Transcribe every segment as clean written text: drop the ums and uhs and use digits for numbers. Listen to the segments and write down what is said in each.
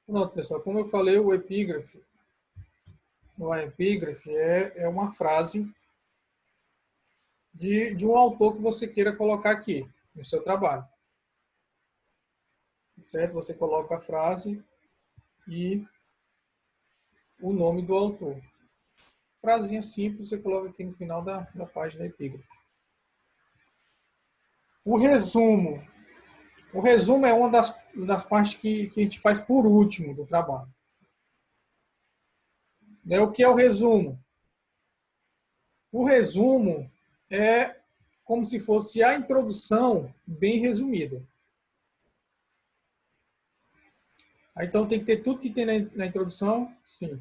Pronto, pessoal. Como eu falei, o epígrafe, é uma frase de um autor que você queira colocar aqui no seu trabalho. Certo? Você coloca a frase e o nome do autor. Frasinha simples, você coloca aqui no final da página da epígrafe. O resumo. O resumo é uma das partes que a gente faz por último do trabalho. O que é o resumo? O resumo é como se fosse a introdução bem resumida. Então tem que ter tudo que tem na introdução? Sim.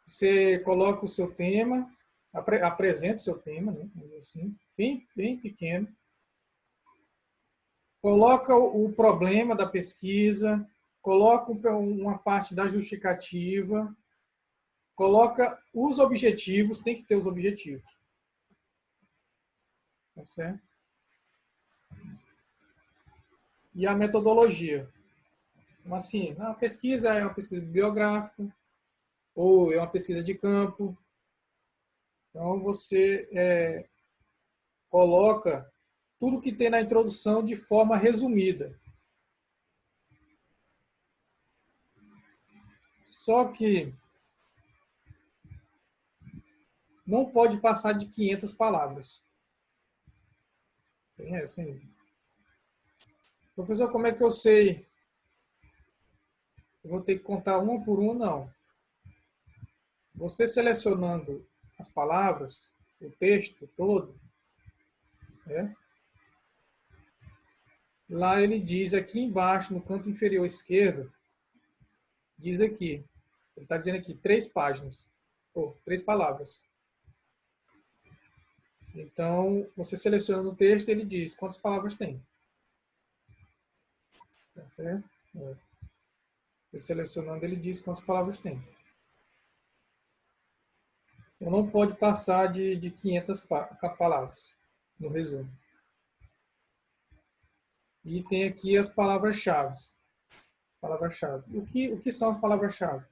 Você coloca o seu tema, apresenta o seu tema, né? Assim, bem pequeno. Coloca o problema da pesquisa, coloca uma parte da justificativa, coloca os objetivos, tem que ter os objetivos. Tá certo? E a metodologia. Então, assim, a pesquisa é uma pesquisa bibliográfica, ou é uma pesquisa de campo. Então, você coloca tudo que tem na introdução de forma resumida. Só que não pode passar de 500 palavras. Tem essa aí. Professor, como é que eu sei? Eu vou ter que contar uma por uma? Não. Você selecionando as palavras, o texto todo, né? Lá ele diz aqui embaixo, no canto inferior esquerdo, diz aqui, ele está dizendo aqui 3 páginas, ou 3 palavras. Então, você seleciona o texto, ele diz quantas palavras tem. Tá certo? Você selecionando, ele diz quantas palavras tem. Então, não pode passar de 500 palavras no resumo. E tem aqui as palavras-chave. Palavra-chave. O que são as palavras-chave?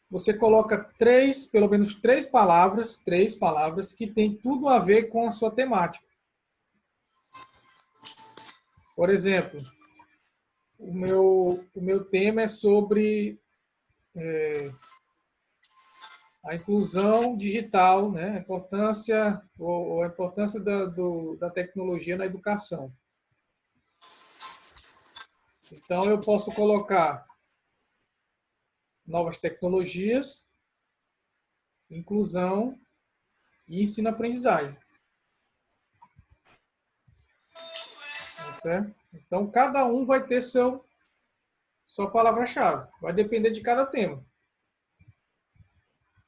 Você coloca pelo menos três palavras que tem tudo a ver com a sua temática. Por exemplo, o meu tema é sobre a inclusão digital, né? A importância, a importância da tecnologia na educação. Então, eu posso colocar novas tecnologias, inclusão e ensino-aprendizagem. Tá certo? Então, cada um vai ter sua palavra-chave. Vai depender de cada tema.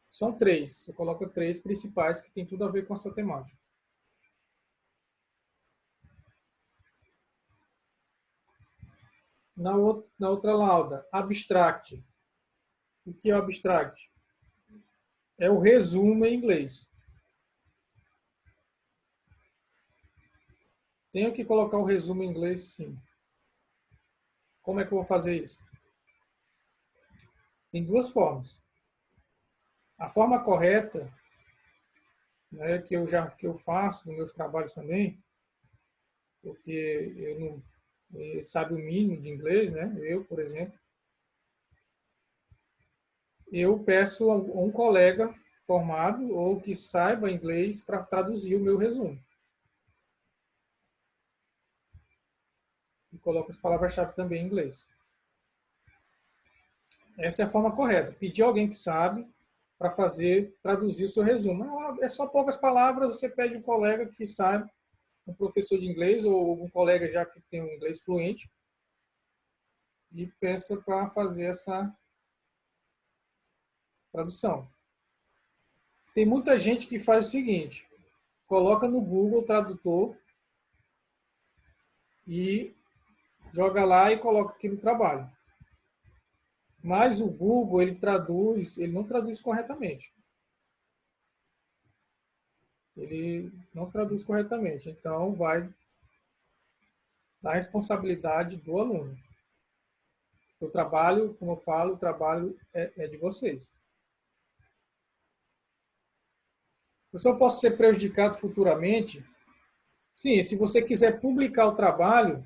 São 3. Você coloca 3 principais que tem tudo a ver com a sua temática. Na outra lauda, abstract. O que é o abstract? É o resumo em inglês. Tenho que colocar o resumo em inglês, sim. Como é que eu vou fazer isso? Tem 2 formas. A forma correta, né, que eu faço nos meus trabalhos também, porque eu não sabe o mínimo de inglês, né? Eu, por exemplo, eu peço a um colega formado ou que saiba inglês para traduzir o meu resumo. E coloco as palavras-chave também em inglês. Essa é a forma correta. Pedir alguém que sabe para traduzir o seu resumo. É só poucas palavras, você pede um colega que sabe, um professor de inglês ou um colega já que tem um inglês fluente e peça para fazer essa tradução. Tem muita gente que faz o seguinte, coloca no Google Tradutor e joga lá e coloca aqui no trabalho. Mas o Google, ele não traduz corretamente. Ele não traduz corretamente. Então, vai da responsabilidade do aluno. O trabalho, como eu falo, o trabalho é de vocês. Eu só posso ser prejudicado futuramente? Sim, se você quiser publicar o trabalho,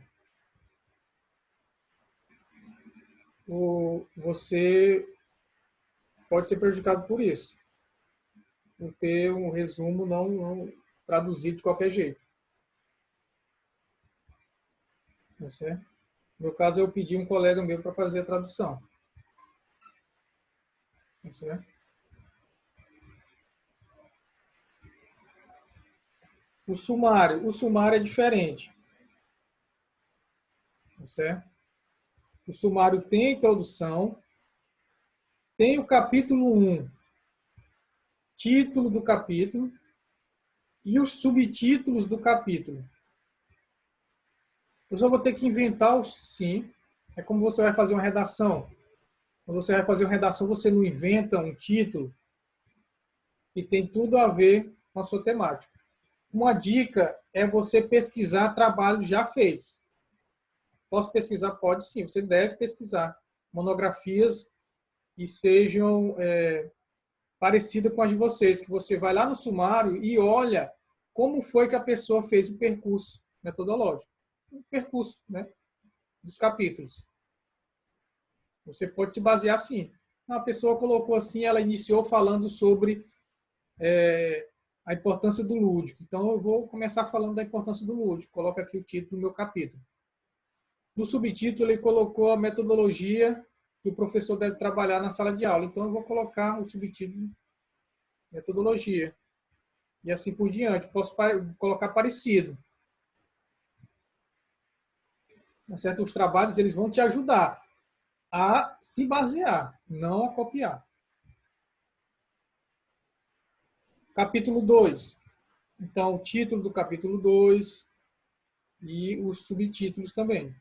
você pode ser prejudicado por isso, por ter um resumo não traduzido de qualquer jeito. Tá certo? No meu caso, eu pedi um colega meu para fazer a tradução. Tá certo? O sumário é diferente. Tá certo? O sumário tem a introdução, tem o capítulo 1, título do capítulo, e os subtítulos do capítulo. Eu só vou ter que inventar os sim. É como você vai fazer uma redação. Quando você vai fazer uma redação, você não inventa um título que tem tudo a ver com a sua temática. Uma dica é você pesquisar trabalhos já feitos. Posso pesquisar? Pode sim. Você deve pesquisar monografias que sejam parecidas com as de vocês, que você vai lá no sumário e olha como foi que a pessoa fez o percurso metodológico. O percurso, né, dos capítulos. Você pode se basear assim. A pessoa colocou assim, ela iniciou falando sobre a importância do lúdico. Então, eu vou começar falando da importância do lúdico. Coloca aqui o título do meu capítulo. No subtítulo, ele colocou a metodologia que o professor deve trabalhar na sala de aula. Então, eu vou colocar o subtítulo metodologia. E assim por diante. Posso colocar parecido. Certo? Os trabalhos eles vão te ajudar a se basear, não a copiar. Capítulo 2. Então, o título do capítulo 2 e os subtítulos também.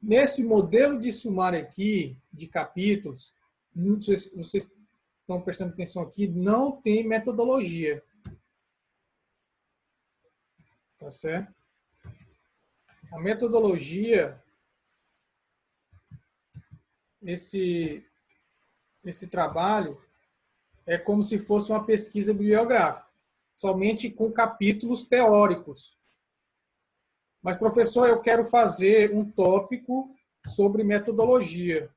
Nesse modelo de sumário aqui, de capítulos, vocês estão prestando atenção aqui, não tem metodologia. Tá certo? A metodologia, esse trabalho, é como se fosse uma pesquisa bibliográfica, somente com capítulos teóricos. Mas, professor, eu quero fazer um tópico sobre metodologia.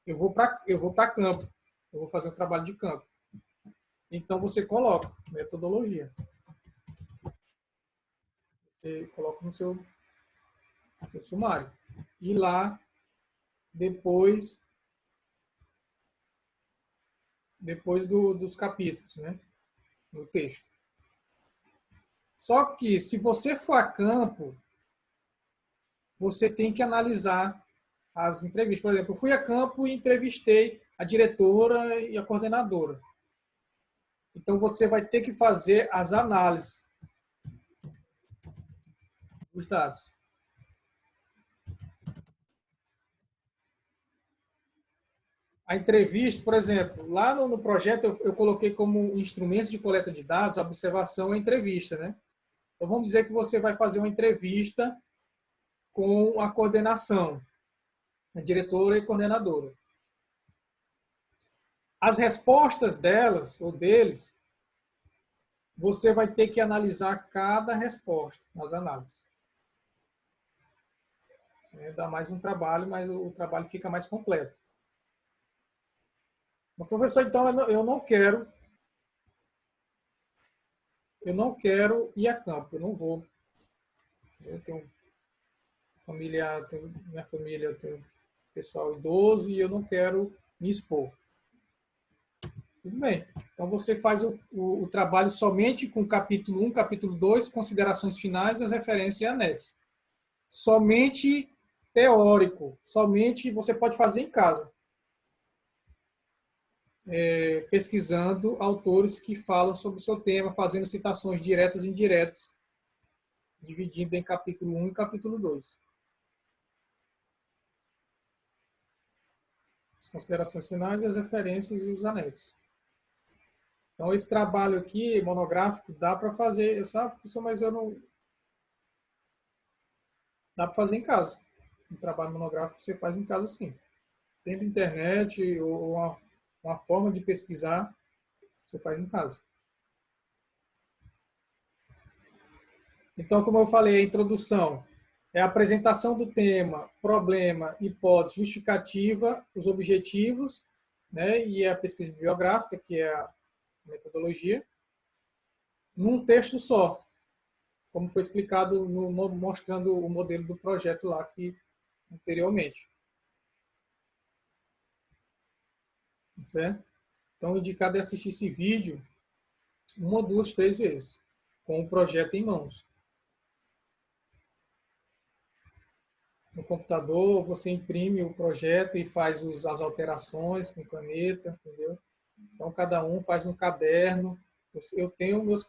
Eu vou para campo. Eu vou fazer um trabalho de campo. Então, você coloca metodologia. Você coloca no seu sumário. E lá, depois dos capítulos, né? No texto. Só que, se você for a campo, você tem que analisar as entrevistas. Por exemplo, eu fui a campo e entrevistei a diretora e a coordenadora. Então, você vai ter que fazer as análises dos dados. A entrevista, por exemplo, lá no projeto eu coloquei como instrumento de coleta de dados a observação e a entrevista, né? Então, vamos dizer que você vai fazer uma entrevista com a coordenação, a diretora e coordenadora. As respostas delas ou deles, você vai ter que analisar cada resposta nas análises. Dá mais um trabalho, mas o trabalho fica mais completo. Mas, professor, então eu não quero ir a campo, eu não vou. Eu tenho familiar, minha família, eu tenho pessoal idoso e eu não quero me expor. Tudo bem. Então você faz o trabalho somente com capítulo 1, capítulo 2, considerações finais, as referências e anexos. Somente teórico, somente você pode fazer em casa. Pesquisando autores que falam sobre o seu tema, fazendo citações diretas e indiretas, dividindo em capítulo 1 e capítulo 2. As considerações finais, as referências e os anexos. Então, esse trabalho aqui, monográfico, dá para fazer, mas eu não... Dá para fazer em casa. um trabalho monográfico você faz em casa sim. Tendo internet ou uma forma de pesquisar, você faz em casa. Então, como eu falei, a introdução é a apresentação do tema, problema, hipótese, justificativa, os objetivos, né, e a pesquisa bibliográfica, que é a metodologia, num texto só, como foi explicado no mostrando o modelo do projeto lá que anteriormente. Certo? Então, indicado é assistir esse vídeo uma, duas, três vezes, com o projeto em mãos. No computador, você imprime o projeto e faz as alterações com caneta, entendeu? Então, cada um faz um caderno. Eu tenho meus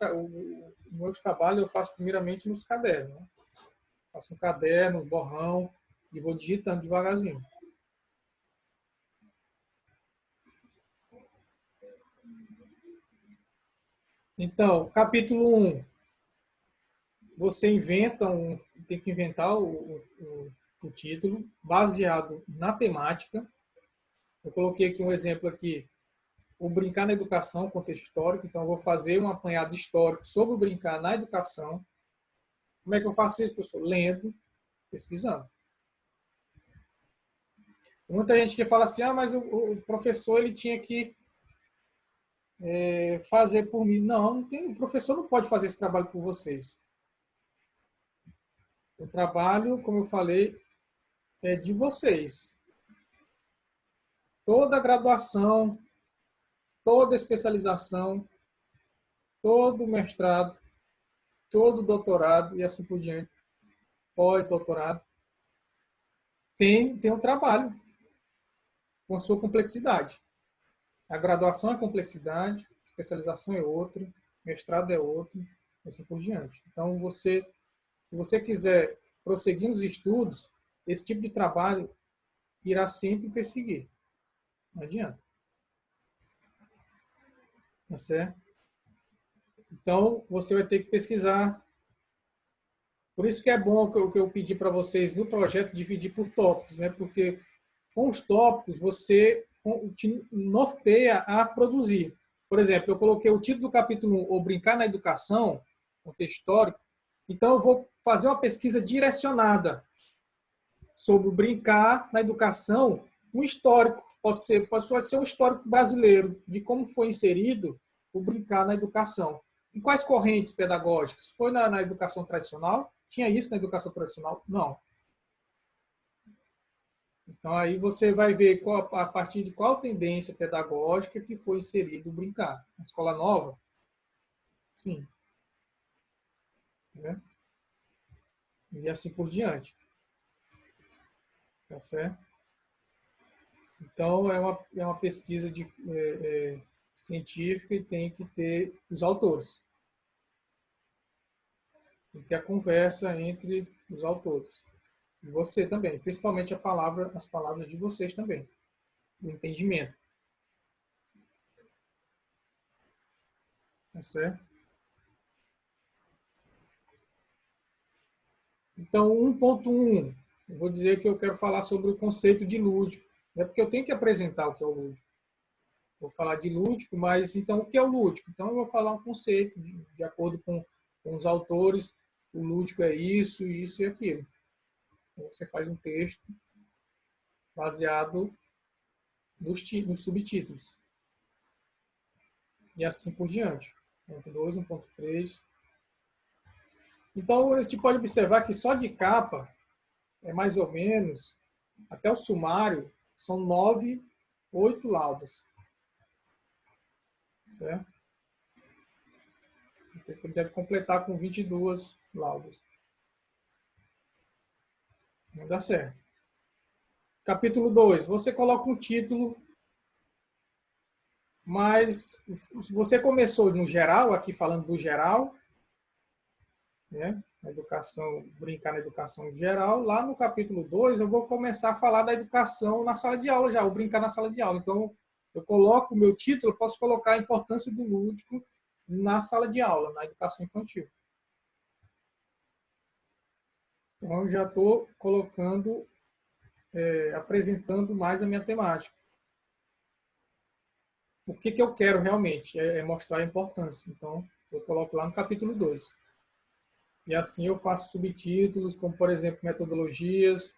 trabalhos, eu faço primeiramente nos cadernos. Né? Faço um caderno, um borrão, e vou digitando devagarzinho. Então, capítulo 1. Você tem que inventar o título baseado na temática. Eu coloquei aqui um exemplo aqui, o brincar na educação, contexto histórico. Então, eu vou fazer um apanhado histórico sobre o brincar na educação. Como é que eu faço isso, professor? Lendo, pesquisando. Muita gente que fala assim, mas o professor ele tinha que fazer por mim. Não, o professor não pode fazer esse trabalho por vocês. O trabalho, como eu falei, é de vocês. Toda graduação, toda especialização, todo mestrado, todo doutorado e assim por diante, pós-doutorado, tem um trabalho com a sua complexidade. A graduação é complexidade, especialização é outra, mestrado é outro, e assim por diante. Então, se você quiser prosseguir nos estudos, esse tipo de trabalho irá sempre perseguir. Não adianta. Tá certo? Então, você vai ter que pesquisar. Por isso que é bom o que eu pedi para vocês no projeto dividir por tópicos, né? Porque com os tópicos você te norteia a produzir. Por exemplo, eu coloquei o título do capítulo 1, ou Brincar na Educação, contexto histórico. Então, eu vou fazer uma pesquisa direcionada sobre o brincar na educação, um histórico. Pode ser um histórico brasileiro, de como foi inserido o brincar na educação. Em quais correntes pedagógicas? Foi na educação tradicional? Tinha isso na educação tradicional? Não. Então, aí você vai ver a partir de qual tendência pedagógica que foi inserido o brincar. Na escola nova? Sim. Né? E assim por diante. Tá certo? Então, é uma pesquisa científica e tem que ter os autores. Tem que ter a conversa entre os autores. E você também, principalmente as palavras de vocês também. O entendimento. Tá certo? Então, 1.1, eu vou dizer que eu quero falar sobre o conceito de lúdico. É porque eu tenho que apresentar o que é o lúdico. Vou falar de lúdico, mas então o que é o lúdico? Então eu vou falar um conceito, de acordo com os autores, o lúdico é isso, isso e aquilo. Então, você faz um texto baseado nos subtítulos. E assim por diante. 1.2, 1.3. Então, a gente pode observar que só de capa, é mais ou menos, até o sumário, são 9, 8 laudas. Certo? Ele deve completar com 22 laudas. Não dá certo. Capítulo 2. Você coloca um título, mas você começou no geral, aqui falando do geral, né? A educação, brincar na educação geral. Lá no capítulo 2, eu vou começar a falar da educação na sala de aula já, o brincar na sala de aula. Então, eu coloco o meu título, eu posso colocar a importância do lúdico na sala de aula, na educação infantil. Então, eu já estou colocando apresentando mais a minha temática. O que eu quero realmente é mostrar a importância. Então, eu coloco lá no capítulo 2. E assim eu faço subtítulos, como, por exemplo, metodologias,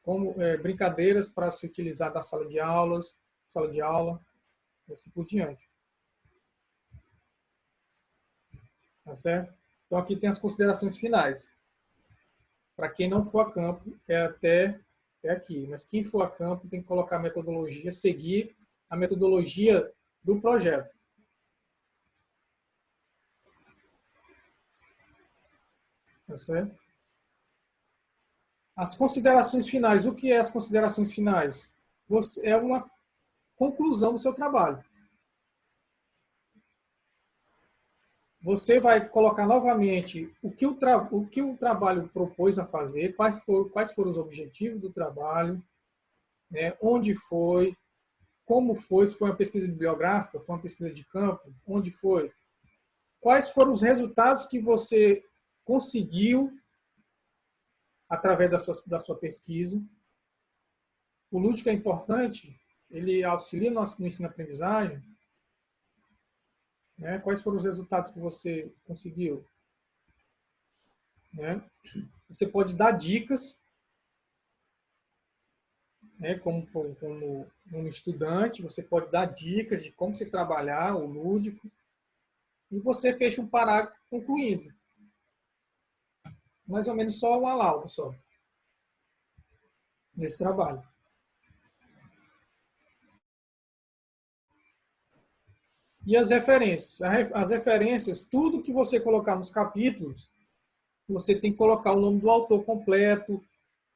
como brincadeiras para se utilizar da sala de aula, e assim por diante. Tá certo? Então, aqui tem as considerações finais. Para quem não for a campo, é aqui. Mas quem for a campo tem que colocar a metodologia, seguir a metodologia do projeto. Tá certo? As considerações finais. O que é as considerações finais? É uma conclusão do seu trabalho. Você vai colocar novamente o que o trabalho propôs a fazer, quais foram os objetivos do trabalho, né, onde foi, como foi, se foi uma pesquisa bibliográfica, foi uma pesquisa de campo, onde foi, quais foram os resultados que você conseguiu através da sua pesquisa. O lúdico é importante, ele auxilia no ensino-aprendizagem, né? Quais foram os resultados que você conseguiu, né? Você pode dar dicas, né? Como estudante, você pode dar dicas de como se trabalhar o lúdico e você fecha um parágrafo concluindo. Mais ou menos só uma lauda só nesse trabalho. E as referências? As referências, tudo que você colocar nos capítulos, você tem que colocar o nome do autor completo,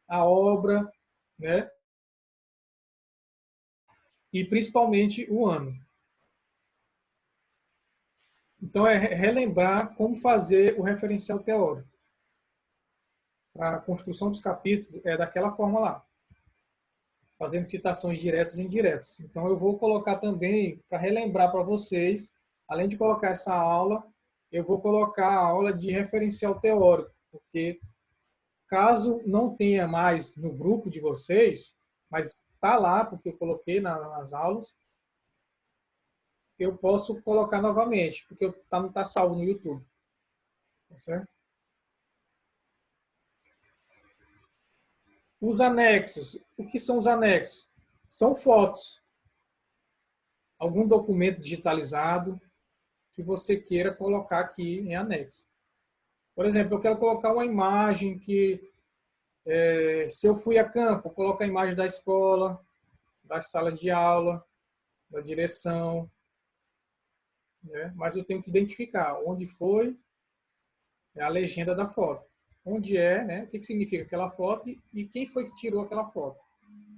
a obra, né? E principalmente o ano. Então, é relembrar como fazer o referencial teórico. A construção dos capítulos é daquela forma lá, fazendo citações diretas e indiretas. Então, eu vou colocar também, para relembrar para vocês, além de colocar essa aula, eu vou colocar a aula de referencial teórico, porque caso não tenha mais no grupo de vocês, mas está lá, porque eu coloquei nas aulas, eu posso colocar novamente, porque não está salvo no YouTube. Tá certo? Os anexos. O que são os anexos? São fotos. Algum documento digitalizado que você queira colocar aqui em anexo. Por exemplo, eu quero colocar uma imagem que, se eu fui a campo, coloco a imagem da escola, da sala de aula, da direção, né? Mas eu tenho que identificar onde foi, a legenda da foto. Onde é, né? O que significa aquela foto e quem foi que tirou aquela foto.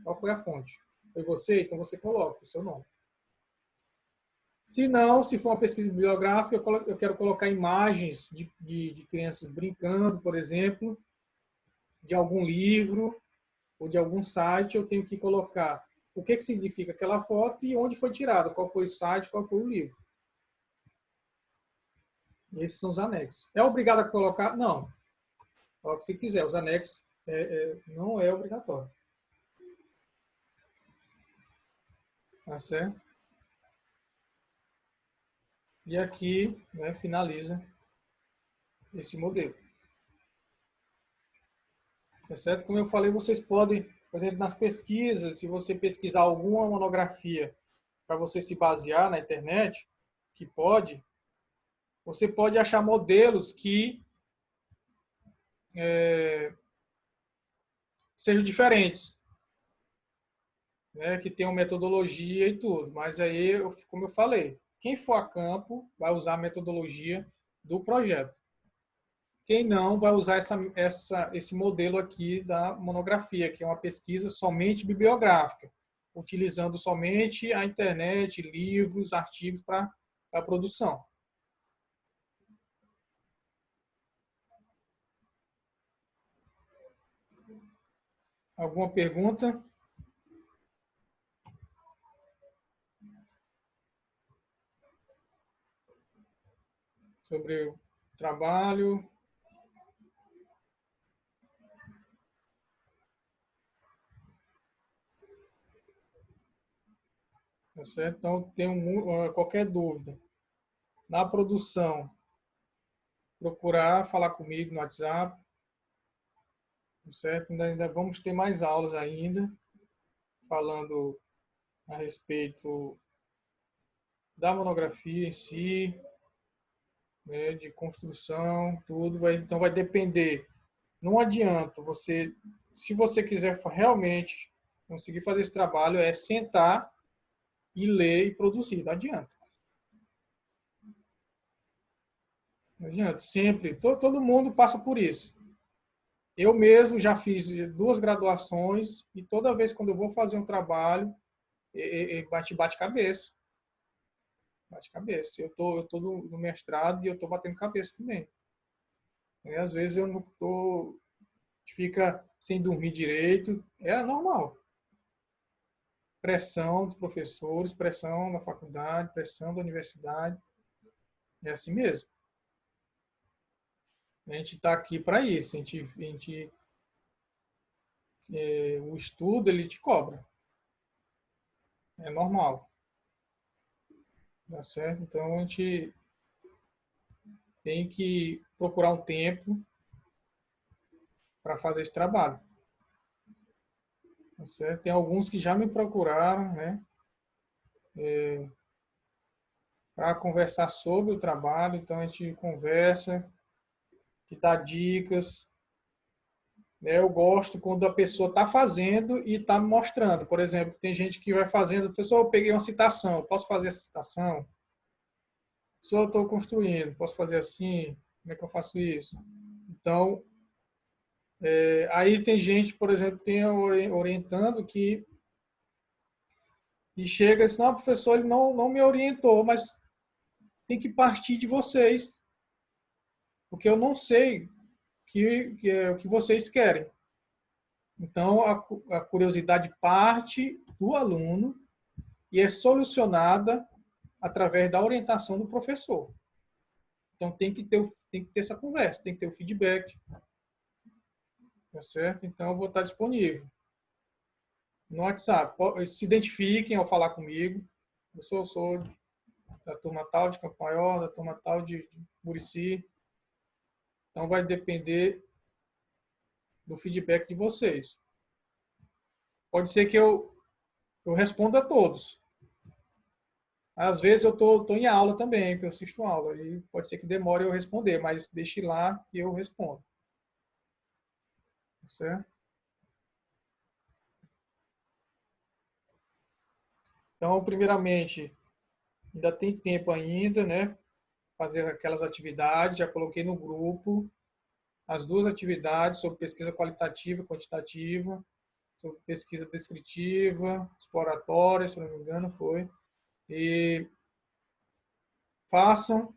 Qual foi a fonte? Foi você? Então você coloca o seu nome. Se não, se for uma pesquisa bibliográfica, eu quero colocar imagens de crianças brincando, por exemplo, de algum livro ou de algum site, eu tenho que colocar o que significa aquela foto e onde foi tirada, qual foi o site, qual foi o livro. Esses são os anexos. É obrigado a colocar? Não. Coloque se quiser. Os anexos não é obrigatório. Tá certo? E aqui, né, finaliza esse modelo. Tá certo? Como eu falei, vocês podem, por exemplo, nas pesquisas, se você pesquisar alguma monografia para você se basear na internet, que pode, você pode achar modelos que sejam diferentes, né? Que tenham metodologia e tudo. Mas aí, como eu falei, quem for a campo vai usar a metodologia do projeto. Quem não vai usar esse modelo aqui da monografia, que é uma pesquisa somente bibliográfica, utilizando somente a internet, livros, artigos para a produção. Alguma pergunta sobre o trabalho? Tá certo? Então, qualquer dúvida na produção, procurar falar comigo no WhatsApp, tá certo? Ainda vamos ter mais aulas ainda, falando a respeito da monografia em si, né, de construção, tudo. Então, vai depender. Não adianta você, se você quiser realmente conseguir fazer esse trabalho, é sentar e ler e produzir. Não adianta. Não adianta. Sempre. Todo mundo passa por isso. Eu mesmo já fiz 2 graduações e toda vez quando eu vou fazer um trabalho, bate cabeça. Bate cabeça. Eu tô no mestrado e eu tô batendo cabeça também. E às vezes eu não tô, fica sem dormir direito. É normal. Pressão dos professores, pressão da faculdade, pressão da universidade. É assim mesmo. A gente está aqui para isso. O estudo ele te cobra. É normal. Tá certo? Então a gente tem que procurar um tempo para fazer esse trabalho. Tá certo? Tem alguns que já me procuraram, né, para conversar sobre o trabalho. Então a gente conversa, que dá dicas. Né? Eu gosto quando a pessoa está fazendo e está me mostrando. Por exemplo, tem gente que vai fazendo, pessoal, eu peguei uma citação, posso fazer essa citação? Se eu estou construindo, posso fazer assim? Como é que eu faço isso? Então, aí tem gente, por exemplo, tem orientando que e chega e diz, não, professor, ele não me orientou, mas tem que partir de vocês, porque eu não sei que é o que vocês querem. Então, a curiosidade parte do aluno e é solucionada através da orientação do professor. Então, tem que ter essa conversa, tem que ter o feedback, tá certo? Então, eu vou estar disponível. No WhatsApp, se identifiquem ao falar comigo. Eu sou da turma tal de Campo Maior, da turma tal de Murici. Então, vai depender do feedback de vocês. Pode ser que eu responda a todos. Às vezes eu tô em aula também, que eu assisto aula, e pode ser que demore eu responder, mas deixe lá que eu respondo. Certo? Então, primeiramente, ainda tem tempo ainda, né? Fazer aquelas atividades, já coloquei no grupo as 2 atividades sobre pesquisa qualitativa e quantitativa, sobre pesquisa descritiva, exploratória, se não me engano, foi. E façam.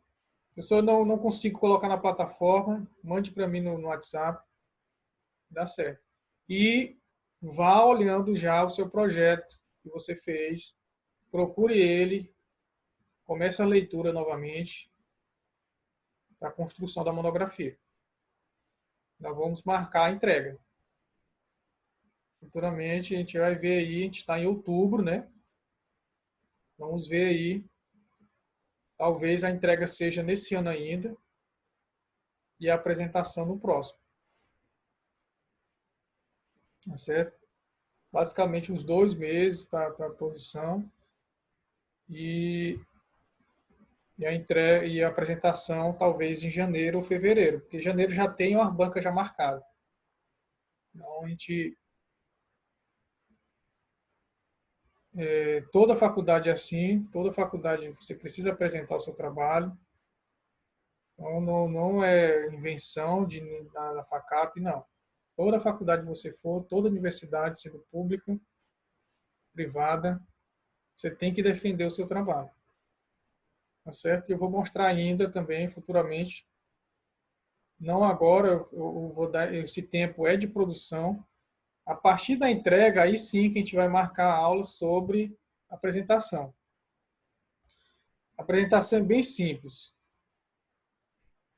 Se eu não consigo colocar na plataforma, mande para mim no WhatsApp, dá certo. E vá olhando já o seu projeto que você fez, procure ele, comece a leitura novamente para a construção da monografia. Nós vamos marcar a entrega. Futuramente a gente vai ver aí, a gente está em outubro, né? Vamos ver aí, talvez a entrega seja nesse ano ainda e a apresentação no próximo. Tá certo? Basicamente uns 2 meses para a produção e, e a apresentação talvez em janeiro ou fevereiro, porque em janeiro já tem uma banca já marcada. Então a gente toda faculdade é assim, toda faculdade você precisa apresentar o seu trabalho. Então não é invenção da FACAP, não. Toda faculdade que você for, toda universidade, sendo pública, privada, você tem que defender o seu trabalho. Tá certo? E eu vou mostrar ainda também, futuramente, não agora, eu vou dar, esse tempo é de produção. A partir da entrega, aí sim que a gente vai marcar a aula sobre apresentação. A apresentação é bem simples.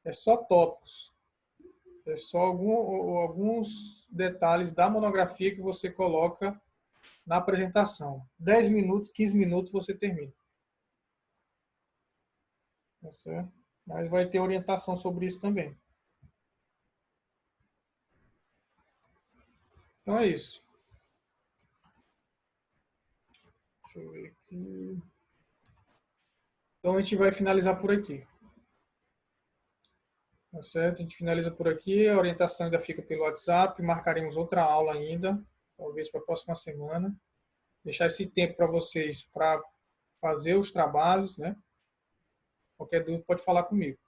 É só tópicos. É só alguns detalhes da monografia que você coloca na apresentação. 10 minutos, 15 minutos você termina. Tá certo? Mas vai ter orientação sobre isso também. Então é isso. Deixa eu ver aqui. Então a gente vai finalizar por aqui. Tá certo? A gente finaliza por aqui. A orientação ainda fica pelo WhatsApp. Marcaremos outra aula ainda, talvez para a próxima semana. Deixar esse tempo para vocês para fazer os trabalhos, né? Qualquer dúvida pode falar comigo.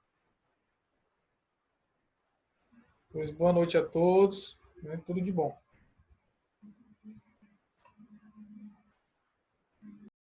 Pois boa noite a todos, né? Tudo de bom.